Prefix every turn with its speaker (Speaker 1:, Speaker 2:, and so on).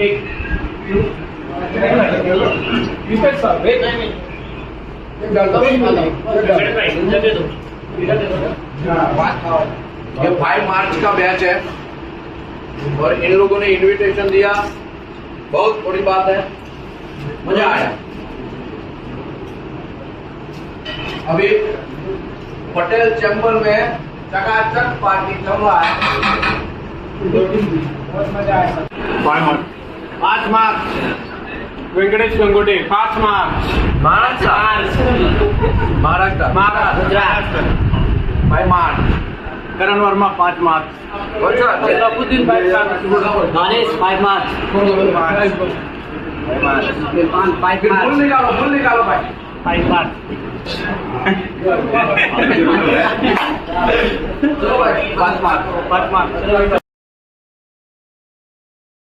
Speaker 1: ये 5 मार्च का बैच है और इन लोगों ने इनविटेशन दिया, बहुत बड़ी बात है, मजा आया। अभी पटेल चैम्बर में चकाचक पार्टी चल रहा है, बहुत मजा आया।
Speaker 2: 5 मार्च वेंकटेश गंगोटे 5 मार्च
Speaker 1: महाराष्ट्र 5 मार्च
Speaker 2: करण वर्मा 5 मार्च
Speaker 1: सलाबुद्दीन भाई
Speaker 3: गणेश 5 मार्च
Speaker 1: फुल निकालो भाई
Speaker 2: 5 मार्च
Speaker 1: चलो भाई 5 मार्च
Speaker 2: 5 मार्च